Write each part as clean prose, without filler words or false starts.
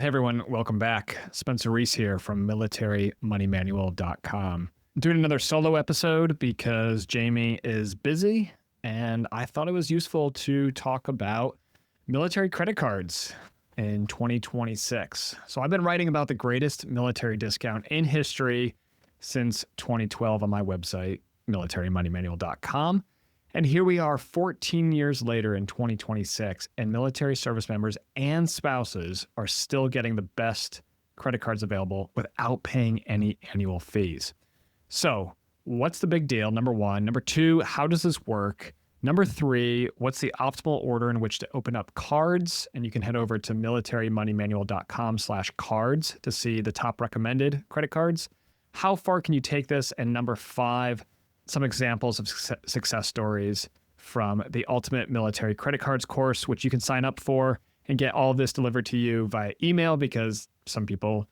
Hey everyone, welcome back. Spencer Reese here from militarymoneymanual.com. I'm doing another solo episode because Jamie is busy and I thought it was useful to talk about military credit cards in 2026. So I've been writing about the greatest military discount in history since 2012 on my website, militarymoneymanual.com. And here we are 14 years later in 2026, and military service members and spouses are still getting the best credit cards available without paying any annual fees. So what's the big deal? Number one. Number two, how does this work? Number three, what's the optimal order in which to open up cards? And you can head over to militarymoneymanual.com/cards to see the top recommended credit cards. How far can you take this? And number five, some examples of success stories from the Ultimate Military Credit Cards course, which you can sign up for and get all of this delivered to you via email because some people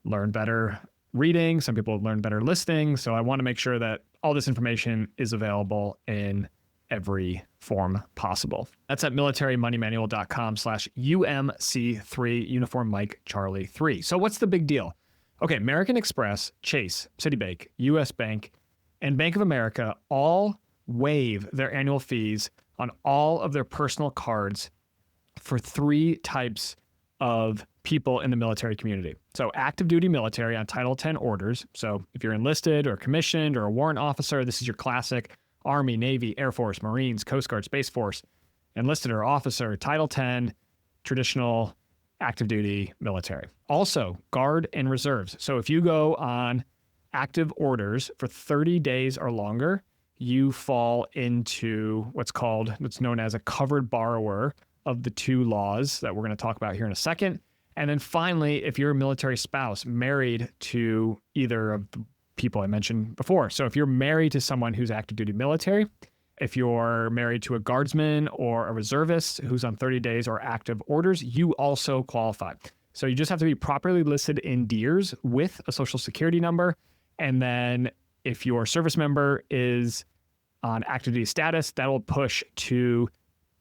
learn better reading, some people learn better listening. So I want to make sure that all this information is available in every form possible. That's at militarymoneymanual.com/UMC3, Uniform Mike Charlie 3. So what's the big deal? Okay, American Express, Chase, Citibank, US Bank, and Bank of America all waive their annual fees on all of their personal cards for three types of people in the military community. So active duty military on Title 10 orders. So if you're enlisted or commissioned or a warrant officer, this is your classic Army, Navy, Air Force, Marines, Coast Guard, Space Force, enlisted or officer, Title 10, traditional active duty military. Also, Guard and Reserves. So if you go on active orders for 30 days or longer, you fall into what's known as a covered borrower of the two laws that we're going to talk about here in a second. And then finally, if you're a military spouse married to either of the people I mentioned before. So if you're married to someone who's active duty military, if you're married to a guardsman or a reservist who's on 30 days or active orders, you also qualify. So you just have to be properly listed in DEERS with a social security number. And then if your service member is on active duty status, that will push to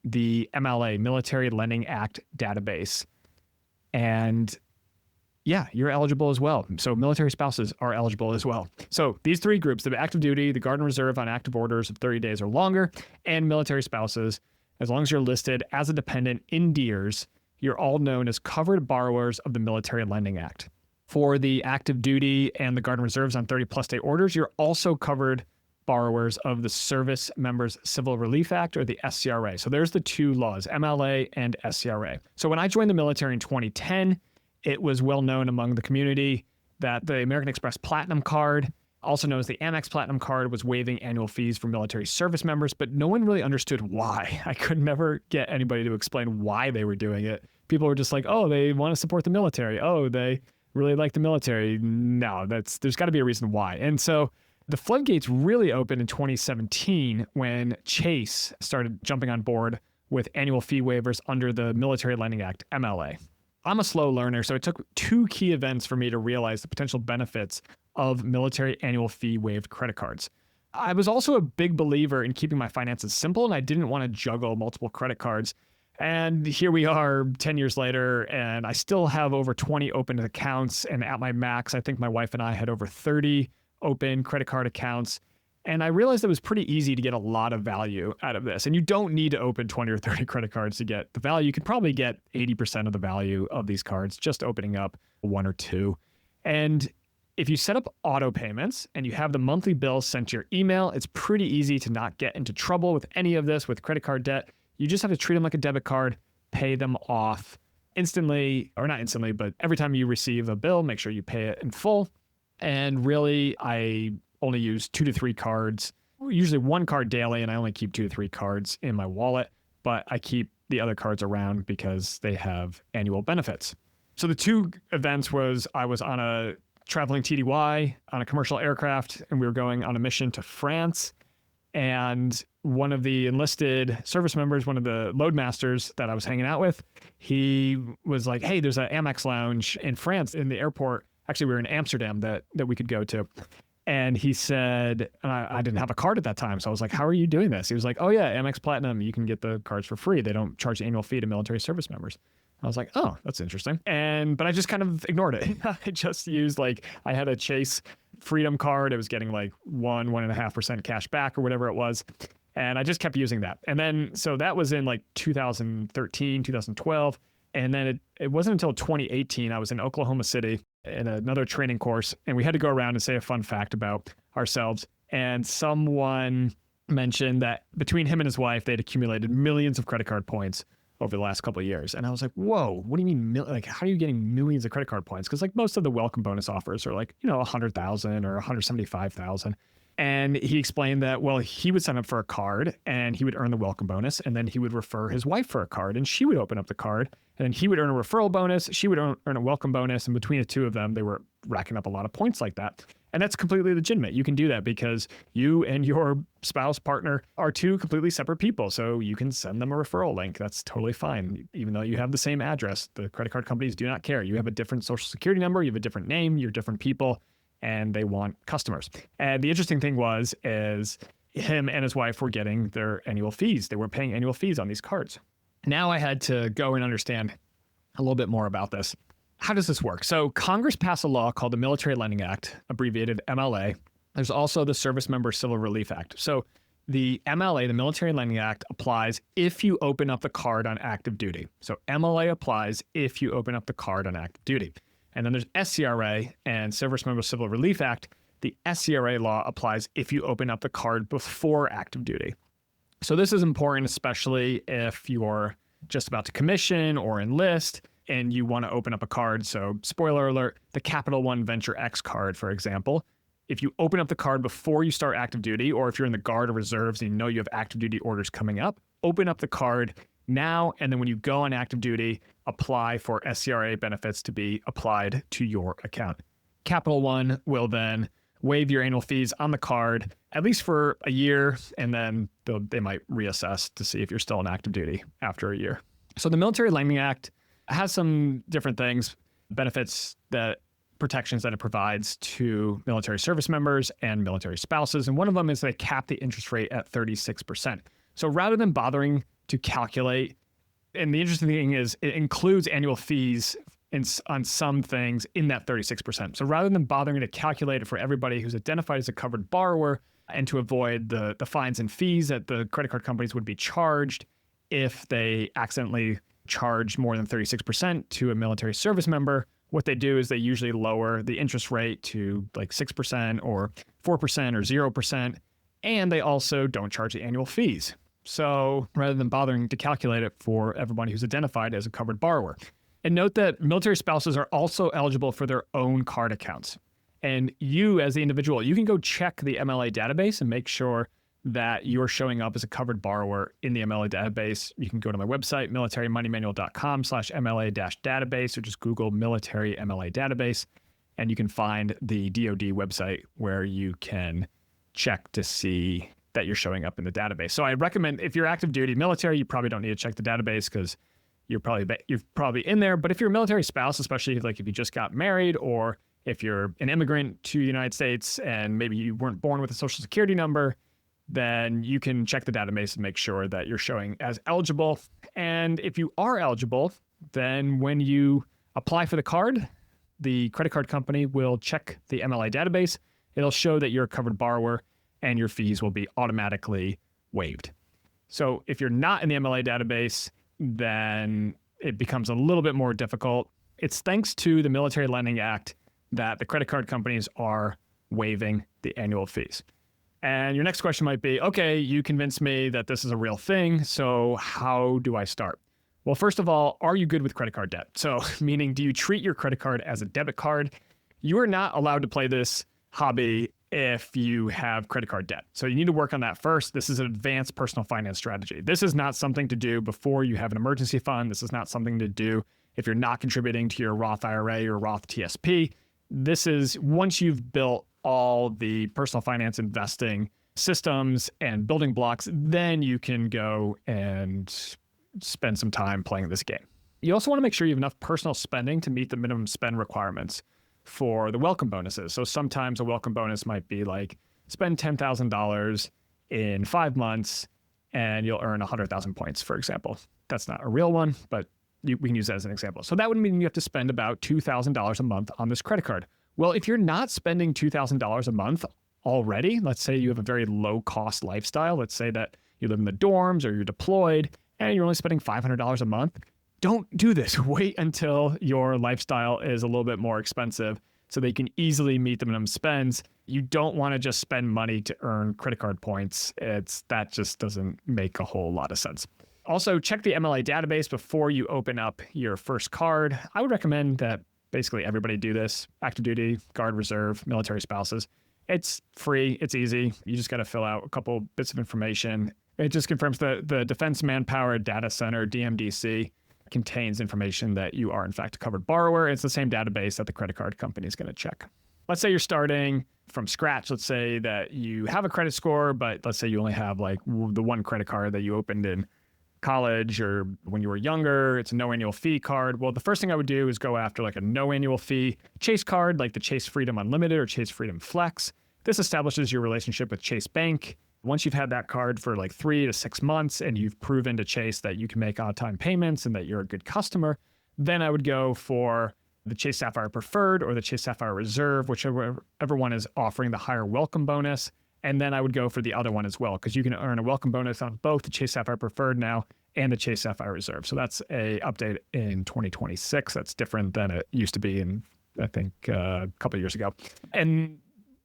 the MLA, Military Lending Act database. And yeah, you're eligible as well. So military spouses are eligible as well. So these three groups, the active duty, the Guard and Reserve on active orders of 30 days or longer, and military spouses, as long as you're listed as a dependent in DEERS, you're all known as covered borrowers of the Military Lending Act. For the active duty and the Guard and Reserves on 30 plus day orders, you're also covered borrowers of the Servicemembers Civil Relief Act, or the SCRA. So there's the two laws, MLA and SCRA. So when I joined the military in 2010, it was well known among the community that the American Express Platinum Card, also known as the Amex Platinum Card, was waiving annual fees for military service members, but no one really understood why. I could never get anybody to explain why they were doing it. People were just like, oh, they want to support the military. Oh, they really like the military. No, there's got to be a reason why. And so the floodgates really opened in 2017 when Chase started jumping on board with annual fee waivers under the Military Lending Act, MLA. I'm a slow learner, so it took two key events for me to realize the potential benefits of military annual fee waived credit cards. I was also a big believer in keeping my finances simple, and I didn't want to juggle multiple credit cards. And here we are 10 years later, and I still have over 20 open accounts. And at my max, I think my wife and I had over 30 open credit card accounts. And I realized it was pretty easy to get a lot of value out of this. And you don't need to open 20 or 30 credit cards to get the value. You can probably get 80% of the value of these cards just opening up one or two. And if you set up auto payments and you have the monthly bills sent to your email, it's pretty easy to not get into trouble with any of this with credit card debt. You just have to treat them like a debit card, pay them off instantly, or not instantly, but every time you receive a bill, make sure you pay it in full. And really, I only use 2 to 3 cards, usually one card daily, and I only keep 2 to 3 cards in my wallet, but I keep the other cards around because they have annual benefits. So the two events was I was on a traveling TDY on a commercial aircraft, and we were going on a mission to France. And one of the enlisted service members, one of the loadmasters that I was hanging out with, he was like, hey, there's an Amex lounge in France in the airport. Actually, we were in Amsterdam that we could go to. And he said, and I didn't have a card at that time. So I was like, how are you doing this? He was like, oh yeah, Amex Platinum, you can get the cards for free. They don't charge the annual fee to military service members. I was like, oh, that's interesting. But I just kind of ignored it. I just used I had a Chase Freedom card. It was getting 1.5% cash back or whatever it was. And I just kept using that. And then, so that was in 2013, 2012. And then it wasn't until 2018, I was in Oklahoma City in another training course, and we had to go around and say a fun fact about ourselves. And someone mentioned that between him and his wife, they'd accumulated millions of credit card points over the last couple of years. And I was like, whoa, what do you mean? How are you getting millions of credit card points? Because most of the welcome bonus offers are 100,000 or 175,000. And he explained that, well, he would sign up for a card and he would earn the welcome bonus. And then he would refer his wife for a card and she would open up the card. And then he would earn a referral bonus. She would earn a welcome bonus. And between the two of them, they were racking up a lot of points like that. And that's completely legitimate. You can do that because you and your spouse, partner are two completely separate people. So you can send them a referral link. That's totally fine. Even though you have the same address, the credit card companies do not care. You have a different social security number. You have a different name. You're different people. And they want customers. And the interesting thing is him and his wife were getting their annual fees. They were paying annual fees on these cards. Now I had to go and understand a little bit more about this. How does this work? So Congress passed a law called the Military Lending Act, abbreviated MLA. There's also the Servicemembers Civil Relief Act. So the MLA, the Military Lending Act, applies if you open up the card on active duty. So MLA applies if you open up the card on active duty. And then there's SCRA and Servicemembers Civil Relief Act. The SCRA law applies if you open up the card before active duty. So this is important, especially if you're just about to commission or enlist and you want to open up a card. So spoiler alert, the Capital One Venture X card, for example, if you open up the card before you start active duty, or if you're in the Guard or Reserves and you know you have active duty orders coming up, open up the card now, and then when you go on active duty, apply for SCRA benefits to be applied to your account. Capital One will then waive your annual fees on the card, at least for a year, and then they might reassess to see if you're still on active duty after a year. So the Military Lending Act has some different things, protections that it provides to military service members and military spouses. And one of them is they cap the interest rate at 36%. So rather than bothering to calculate, and the interesting thing is it includes annual fees on some things in that 36%. So rather than bothering to calculate it for everybody who's identified as a covered borrower and to avoid the fines and fees that the credit card companies would be charged if they accidentally charge more than 36% to a military service member, what they do is they usually lower the interest rate to 6% or 4% or 0%. And they also don't charge the annual fees. So rather than bothering to calculate it for everybody who's identified as a covered borrower. And note that military spouses are also eligible for their own card accounts. And you as the individual, you can go check the MLA database and make sure that you're showing up as a covered borrower in the MLA database. You can go to my website, militarymoneymanual.com/MLA-database, or just Google military MLA database. And you can find the DoD website where you can check to see that you're showing up in the database. So I recommend if you're active duty military, you probably don't need to check the database because you're probably in there. But if you're a military spouse, especially if you just got married, or if you're an immigrant to the United States and maybe you weren't born with a social security number, then you can check the database and make sure that you're showing as eligible. And if you are eligible, then when you apply for the card, the credit card company will check the MLA database. It'll show that you're a covered borrower and your fees will be automatically waived. So if you're not in the MLA database, then it becomes a little bit more difficult. It's thanks to the Military Lending Act that the credit card companies are waiving the annual fees. And your next question might be, okay, you convinced me that this is a real thing, so how do I start? Well, first of all, are you good with credit card debt? So meaning, do you treat your credit card as a debit card? You are not allowed to play this hobby if you have credit card debt. So you need to work on that first. This is an advanced personal finance strategy. This is not something to do before you have an emergency fund. This is not something to do if you're not contributing to your Roth IRA or Roth TSP. This is once you've built all the personal finance investing systems and building blocks, then you can go and spend some time playing this game. You also want to make sure you have enough personal spending to meet the minimum spend requirements for the welcome bonuses. So sometimes a welcome bonus might be spend $10,000 in 5 months and you'll earn 100,000 points, for example. That's not a real one, but We can use that as an example. So that would mean you have to spend about $2,000 a month on this credit card. Well, if you're not spending $2,000 a month already, let's say you have a very low cost lifestyle. Let's say that you live in the dorms or you're deployed and you're only spending $500 a month. Don't do this. Wait until your lifestyle is a little bit more expensive so they can easily meet the minimum spends. You don't want to just spend money to earn credit card points. That just doesn't make a whole lot of sense. Also, check the MLA database before you open up your first card. I would recommend that basically everybody do this. Active duty, Guard, Reserve, military spouses. It's free. It's easy. You just got to fill out a couple bits of information. It just confirms the Defense Manpower Data Center, DMDC, contains information that you are in fact a covered borrower. It's the same database that the credit card company is going to check. Let's say you're starting from scratch. Let's say that you have a credit score, but let's say you only have like the one credit card that you opened in college or when you were younger. It's a no annual fee card. Well, the first thing I would do is go after like a no annual fee Chase card, like the Chase Freedom Unlimited or Chase Freedom Flex. This establishes your relationship with Chase Bank. Once you've had that card for like 3 to 6 months and you've proven to Chase that you can make on-time payments and that you're a good customer, then I would go for the Chase Sapphire Preferred or the Chase Sapphire Reserve, whichever one is offering the higher welcome bonus. And then I would go for the other one as well, because you can earn a welcome bonus on both the Chase Sapphire Preferred now and the Chase Sapphire Reserve. So that's a update in 2026. That's different than it used to be in, I think, a couple of years ago. And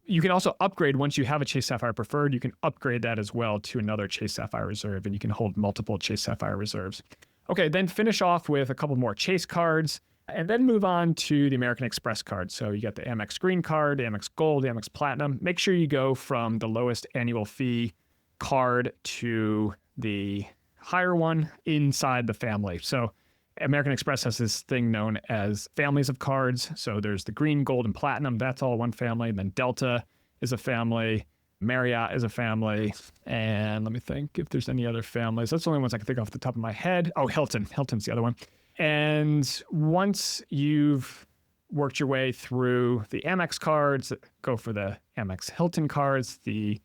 you can also upgrade once you have a Chase Sapphire Preferred. You can upgrade that as well to another Chase Sapphire Reserve, and you can hold multiple Chase Sapphire Reserves. Okay, then finish off with a couple more Chase cards, and then move on to the American Express card. So you got the Amex Green card, the Amex Gold, the Amex Platinum. Make sure you go from the lowest annual fee card to the higher one inside the family. So American Express has this thing known as families of cards. So there's the Green, Gold, and Platinum. That's all one family. And then Delta is a family. Marriott is a family. And let me think if there's any other families. That's the only ones I can think off the top of my head. Oh, Hilton. Hilton's the other one. And once you've worked your way through the Amex cards, go for the Amex Hilton cards, the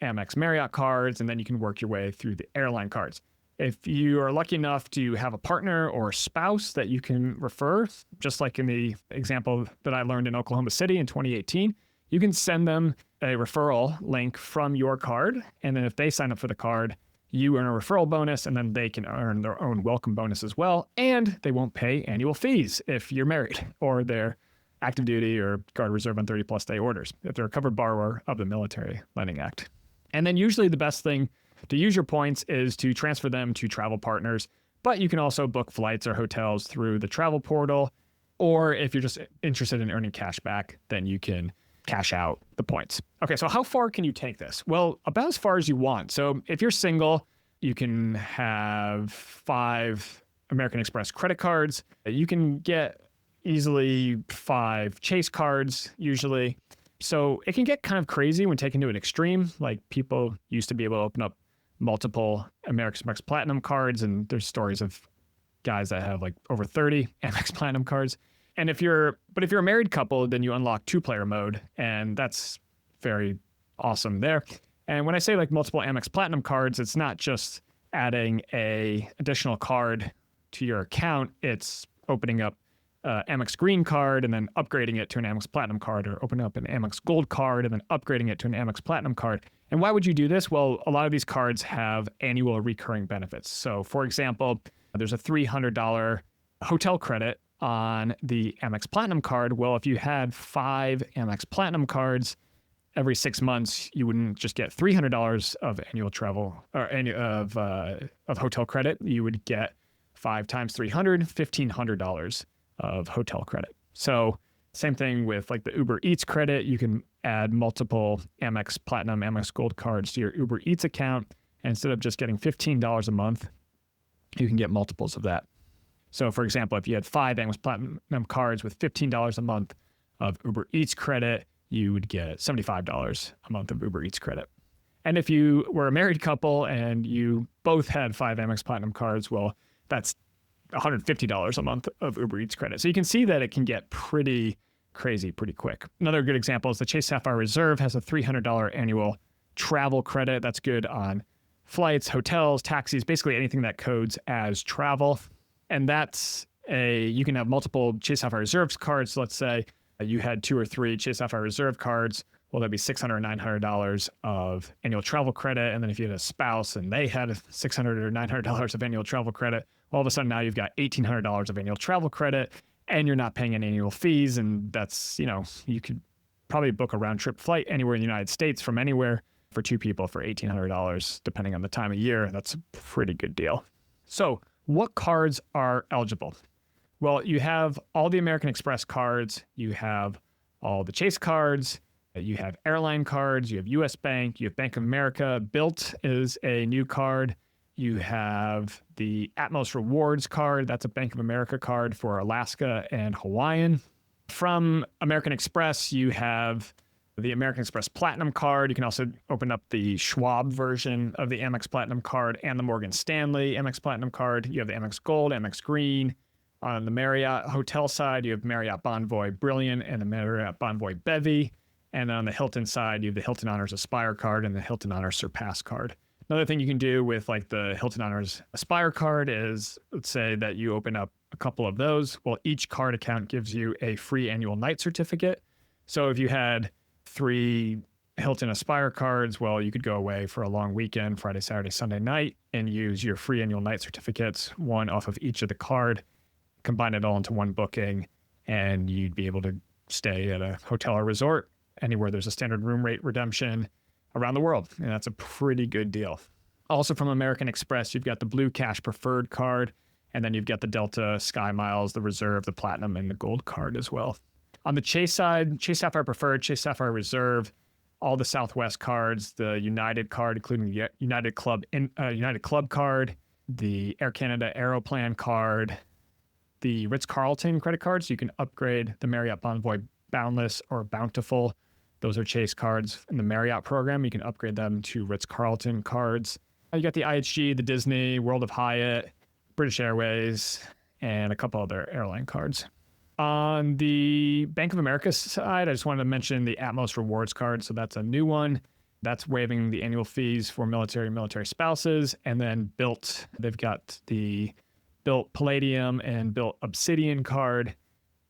Amex Marriott cards, and then you can work your way through the airline cards. If you are lucky enough to have a partner or a spouse that you can refer, just like in the example that I learned in Oklahoma City in 2018, you can send them a referral link from your card. And then if they sign up for the card, you earn a referral bonus, and then they can earn their own welcome bonus as well. And they won't pay annual fees if you're married or they're active duty or Guard, Reserve on 30-plus day orders, if they're a covered borrower of the Military Lending Act. And then usually the best thing to use your points is to transfer them to travel partners, but you can also book flights or hotels through the travel portal. Or if you're just interested in earning cash back, then you can cash out the points. Okay, so how far can you take this? Well, about as far as you want. So if you're single, you can have 5 American Express credit cards. You can get easily 5 Chase cards usually. So it can get kind of crazy when taken to an extreme. Like people used to be able to open up multiple American Express Platinum cards, and there's stories of guys that have like over 30 Amex Platinum cards. And if you're a married couple, then you unlock 2-player mode, and that's very awesome there. And when I say like multiple Amex Platinum cards, it's not just adding a additional card to your account. It's opening up Amex Green card and then upgrading it to an Amex Platinum card, or opening up an Amex Gold card and then upgrading it to an Amex Platinum card. And why would you do this? Well, a lot of these cards have annual recurring benefits. So for example, there's a $300 hotel credit on the Amex Platinum card. Well, if you had 5 Amex Platinum cards, every 6 months, you wouldn't just get $300 of annual travel or of hotel credit. You would get 5 times $300, $1,500 of hotel credit. So same thing with like the Uber Eats credit. You can add multiple Amex Platinum, Amex Gold cards to your Uber Eats account. And instead of just getting $15 a month, you can get multiples of that. So for example, if you had 5 Amex Platinum cards with $15 a month of Uber Eats credit, you would get $75 a month of Uber Eats credit. And if you were a married couple and you both had 5 Amex Platinum cards, well, that's $150 a month of Uber Eats credit. So you can see that it can get pretty crazy pretty quick. Another good example is the Chase Sapphire Reserve has a $300 annual travel credit. That's good on flights, hotels, taxis, basically anything that codes as travel. And you can have multiple Chase Sapphire Reserves cards. So let's say you had 2 or 3 Chase Sapphire Reserve cards. Well, that'd be $600 or $900 of annual travel credit. And then if you had a spouse and they had $600 or $900 of annual travel credit, all of a sudden now you've got $1,800 of annual travel credit and you're not paying any annual fees. And that's, you could probably book a round trip flight anywhere in the United States from anywhere for 2 people for $1,800, depending on the time of year. That's a pretty good deal. So what cards are eligible? Well, you have all the American Express cards, you have all the Chase cards, you have airline cards, you have US Bank, you have Bank of America. Bilt is a new card. You have the Atmos Rewards card. That's a Bank of America card for Alaska and Hawaiian. From American Express, you have the American Express Platinum card. You can also open up the Schwab version of the Amex Platinum card and the Morgan Stanley Amex Platinum card. You have the Amex Gold, Amex Green. On the Marriott hotel side, you have Marriott Bonvoy Brilliant and the Marriott Bonvoy Bevy. And on the Hilton side, you have the Hilton Honors Aspire card and the Hilton Honors Surpass card. Another thing you can do with like the Hilton Honors Aspire card is, let's say that you open up a couple of those. Well, each card account gives you a free annual night certificate. So if you had 3 Hilton Aspire cards, well, you could go away for a long weekend, Friday, Saturday, Sunday night, and use your free annual night certificates, one off of each of the card, combine it all into one booking, and you'd be able to stay at a hotel or resort anywhere there's a standard room rate redemption around the world. And that's a pretty good deal. Also from American Express, you've got the Blue Cash Preferred card, and then you've got the Delta Sky Miles, the Reserve, the Platinum, and the Gold card as well. On the Chase side, Chase Sapphire Preferred, Chase Sapphire Reserve, all the Southwest cards, the United card, including the United Club card, the Air Canada Aeroplan card, the Ritz-Carlton credit cards. You can upgrade the Marriott Bonvoy Boundless or Bountiful. Those are Chase cards. In the Marriott program, you can upgrade them to Ritz-Carlton cards. You got the IHG, the Disney, World of Hyatt, British Airways, and a couple other airline cards. On the Bank of America side, I just wanted to mention the Atmos Rewards card. So that's a new one. That's waiving the annual fees for military and military spouses. And then Bilt, they've got the Bilt Palladium and Bilt Obsidian card.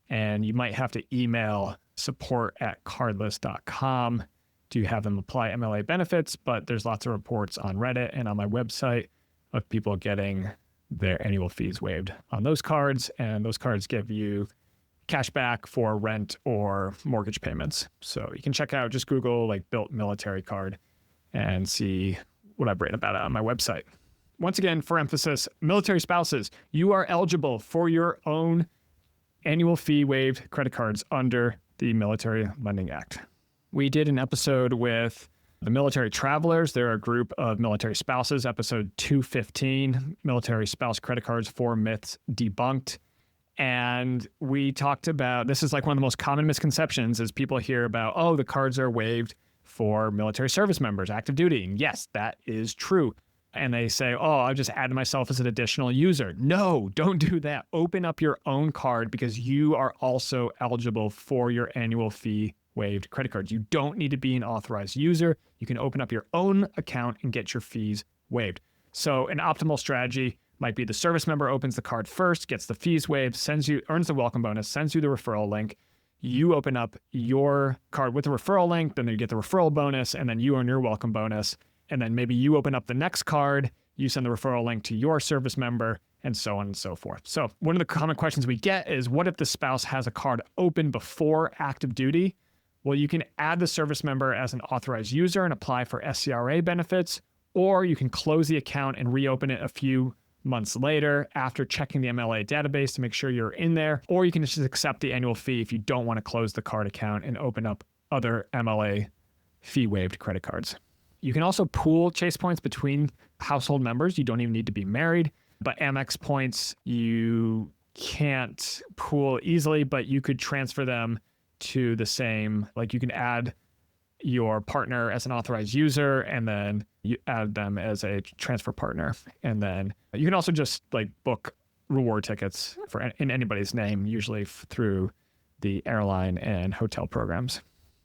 And you might have to email support@cardless.com to have them apply MLA benefits. But there's lots of reports on Reddit and on my website of people getting their annual fees waived on those cards. And those cards give you cash back for rent or mortgage payments. So you can check out, just Google like Bilt Military Card and see what I've written about it on my website. Once again, for emphasis, military spouses, you are eligible for your own annual fee waived credit cards under the Military Lending Act. We did an episode with the military travelers. They're a group of military spouses, episode 215, Military Spouse Credit Cards, 4 Myths Debunked. And we talked about, this is like one of the most common misconceptions is people hear about, oh, the cards are waived for military service members, active duty. And yes, that is true. And they say, oh, I'll just add myself as an additional user. No, don't do that. Open up your own card because you are also eligible for your annual fee waived credit cards. You don't need to be an authorized user. You can open up your own account and get your fees waived. So an optimal strategy might be the service member opens the card first, gets the fees waived, earns the welcome bonus, sends you the referral link. You open up your card with the referral link, then you get the referral bonus, and then you earn your welcome bonus. And then maybe you open up the next card, you send the referral link to your service member, and so on and so forth. So one of the common questions we get is, what if the spouse has a card open before active duty? Well, you can add the service member as an authorized user and apply for SCRA benefits, or you can close the account and reopen it a few months later after checking the MLA database to make sure you're in there, or you can just accept the annual fee if you don't want to close the card account and open up other MLA fee waived credit cards. You can also pool Chase points between household members. You don't even need to be married, but Amex points you can't pool easily, but you could transfer them to the same, like you can add your partner as an authorized user and then you add them as a transfer partner. And then you can also just like book reward tickets in anybody's name, usually through the airline and hotel programs.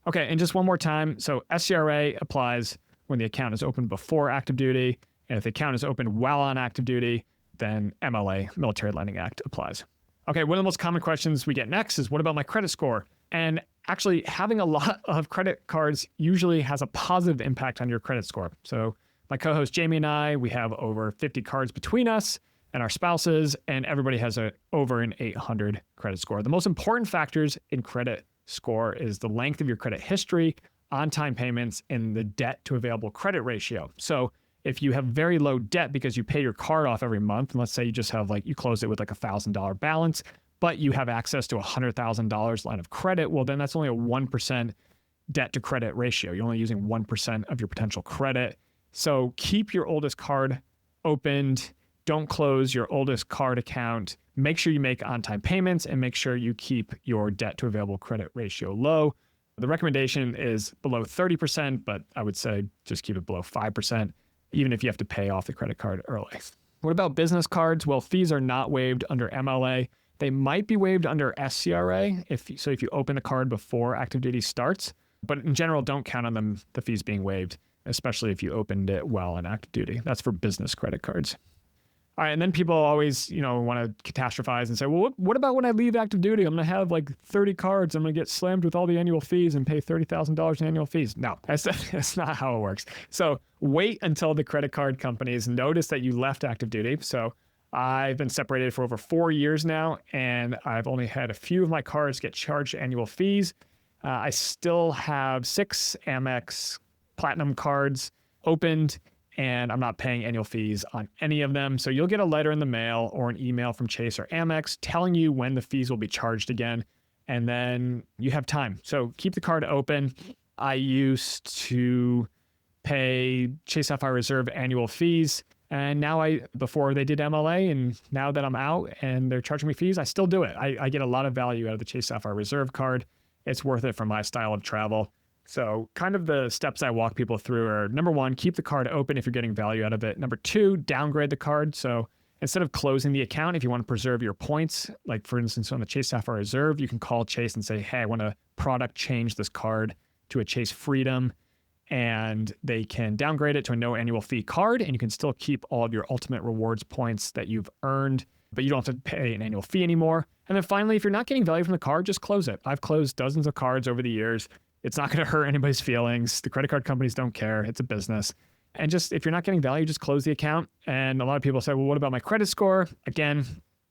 Okay, and just one more time. So SCRA applies when the account is open before active duty. And if the account is open while on active duty, then MLA, Military Lending Act, applies. Okay, one of the most common questions we get next is, what about my credit score? And actually, having a lot of credit cards usually has a positive impact on your credit score. So my co-host Jamie and I, we have over 50 cards between us and our spouses, and everybody has over an 800 credit score. The most important factors in credit score is the length of your credit history, on-time payments, and the debt to available credit ratio. So if you have very low debt because you pay your card off every month, and let's say you just have you close it with $1,000 balance, but you have access to $100,000 line of credit, well, then that's only a 1% debt to credit ratio. You're only using 1% of your potential credit. So keep your oldest card opened. Don't close your oldest card account. Make sure you make on-time payments and make sure you keep your debt to available credit ratio low. The recommendation is below 30%, but I would say just keep it below 5%, even if you have to pay off the credit card early. What about business cards? Well, fees are not waived under MLA. They might be waived under SCRA if you open the card before active duty starts, but in general, don't count on the fees being waived, especially if you opened it while on active duty. That's for business credit cards. All right, and then people always, want to catastrophize and say, well, what about when I leave active duty? I'm going to have 30 cards. I'm going to get slammed with all the annual fees and pay $30,000 in annual fees. No, that's not how it works. So wait until the credit card companies notice that you left active duty. So I've been separated for over 4 years now, and I've only had a few of my cards get charged annual fees. I still have 6 Amex Platinum cards opened, and I'm not paying annual fees on any of them. So you'll get a letter in the mail or an email from Chase or Amex telling you when the fees will be charged again, and then you have time. So keep the card open. I used to pay Chase Sapphire Reserve annual fees, and now before they did MLA, and now that I'm out and they're charging me fees, I still do it. I get a lot of value out of the Chase Sapphire Reserve card. It's worth it for my style of travel. So kind of the steps I walk people through are, number 1, keep the card open if you're getting value out of it. Number 2, downgrade the card. So instead of closing the account, if you want to preserve your points, like for instance, on the Chase Sapphire Reserve, you can call Chase and say, hey, I want to product change this card to a Chase Freedom, and they can downgrade it to a no annual fee card, and you can still keep all of your ultimate rewards points that you've earned, but you don't have to pay an annual fee anymore. And then finally, if you're not getting value from the card, just close it. I've closed dozens of cards over the years. It's not going to hurt anybody's feelings. The credit card companies don't care. It's a business. And just, if you're not getting value, just close the account. And a lot of people say, well, what about my credit score? Again,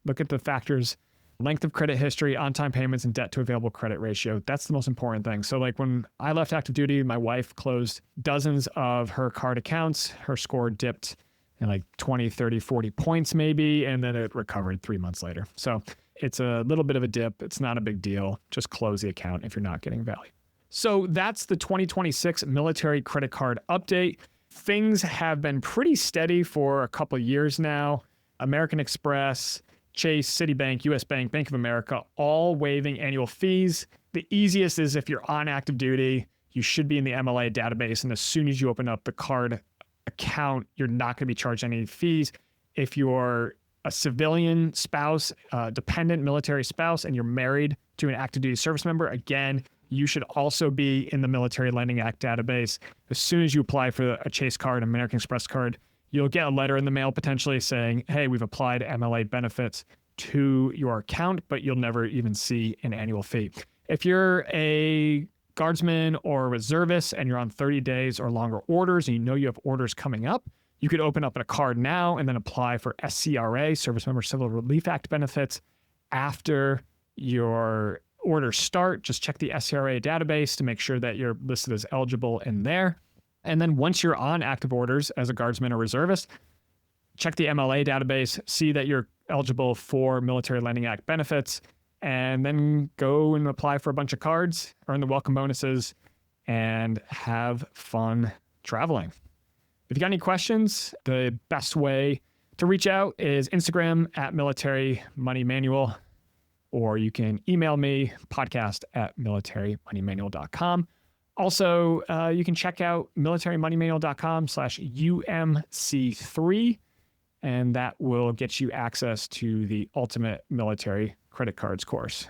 look at the factors: length of credit history, on-time payments, and debt to available credit ratio. That's the most important thing. So when I left active duty, my wife closed dozens of her card accounts. Her score dipped in 20, 30, 40 points maybe, and then it recovered 3 months later. So it's a little bit of a dip. It's not a big deal. Just close the account if you're not getting value. So that's the 2026 military credit card update. Things have been pretty steady for a couple of years now. American Express, Chase, Citibank, US Bank, Bank of America, all waiving annual fees. The easiest is if you're on active duty, you should be in the MLA database. And as soon as you open up the card account, you're not going to be charged any fees. If you're a civilian spouse, dependent military spouse, and you're married to an active duty service member, again, you should also be in the Military Lending Act database. As soon as you apply for a Chase card, an American Express card, you'll get a letter in the mail potentially saying, hey, we've applied MLA benefits to your account, but you'll never even see an annual fee. If you're a guardsman or a reservist and you're on 30 days or longer orders and you know you have orders coming up, you could open up a card now and then apply for SCRA, Servicemembers Civil Relief Act benefits after your orders start. Just check the SCRA database to make sure that you're listed as eligible in there. And then once you're on active orders as a guardsman or reservist, check the MLA database, see that you're eligible for Military Lending Act benefits, and then go and apply for a bunch of cards, earn the welcome bonuses, and have fun traveling. If you got any questions, the best way to reach out is Instagram @militarymoneymanual, or you can email me, podcast@militarymoneymanual.com. Also, you can check out militarymoneymanual.com/UMC3, and that will get you access to the Ultimate Military Credit Cards course.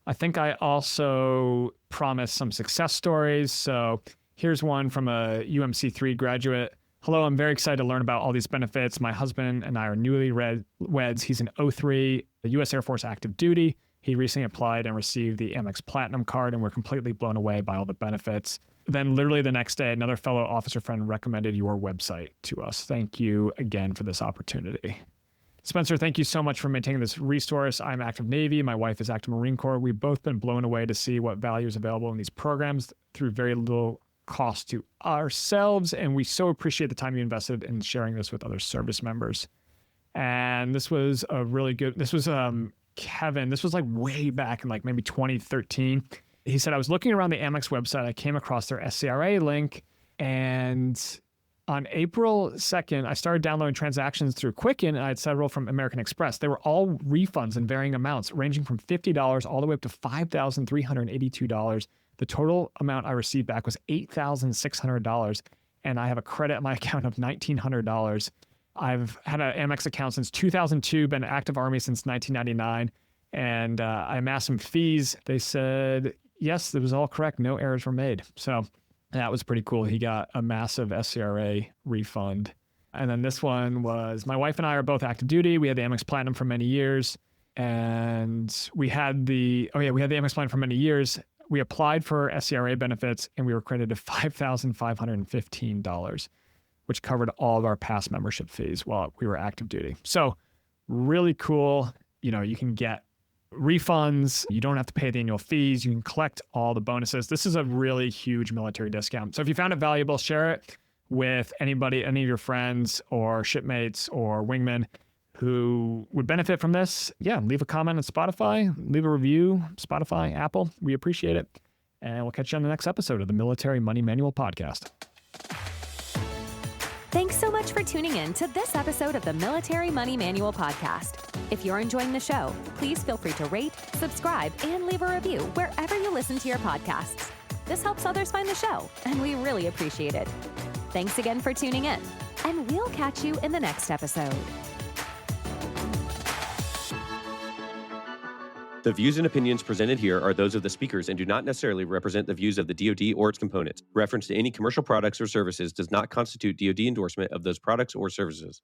I think I also promised some success stories. So here's one from a UMC3 graduate. Hello, I'm very excited to learn about all these benefits. My husband and I are newlyweds. He's an 03, the U.S. Air Force active duty. He recently applied and received the Amex Platinum card, and we're completely blown away by all the benefits. Then literally the next day, another fellow officer friend recommended your website to us. Thank you again for this opportunity. Spencer, thank you so much for maintaining this resource. I'm active Navy. My wife is active Marine Corps. We've both been blown away to see what value is available in these programs through very little cost to ourselves. And we so appreciate the time you invested in sharing this with other service members. And this was a really good, this was Kevin. This was like way back in like maybe 2013. He said, I was looking around the Amex website. I came across their SCRA link. And on April 2nd, I started downloading transactions through Quicken, and I had several from American Express. They were all refunds in varying amounts, ranging from $50 all the way up to $5,382. The total amount I received back was $8,600, and I have a credit on my account of $1,900. I've had an Amex account since 2002, been an active Army since 1999, and I amassed some fees. They said, yes, it was all correct. No errors were made. So that was pretty cool. He got a massive SCRA refund. And then this one was, my wife and I are both active duty. We had the Amex Platinum for many years, and we had the Amex Platinum for many years. We applied for SCRA benefits, and we were credited $5,515, which covered all of our past membership fees while we were active duty. So really cool. You know, you can get refunds. You don't have to pay the annual fees. You can collect all the bonuses. This is a really huge military discount. So if you found it valuable, share it with anybody, any of your friends or shipmates or wingmen who would benefit from this. Yeah, leave a comment on Spotify, leave a review, Spotify, Apple. We appreciate it. And we'll catch you on the next episode of the Military Money Manual Podcast. Thanks so much for tuning in to this episode of the Military Money Manual Podcast. If you're enjoying the show, please feel free to rate, subscribe, and leave a review wherever you listen to your podcasts. This helps others find the show, and we really appreciate it. Thanks again for tuning in, and we'll catch you in the next episode. The views and opinions presented here are those of the speakers and do not necessarily represent the views of the DoD or its components. Reference to any commercial products or services does not constitute DoD endorsement of those products or services.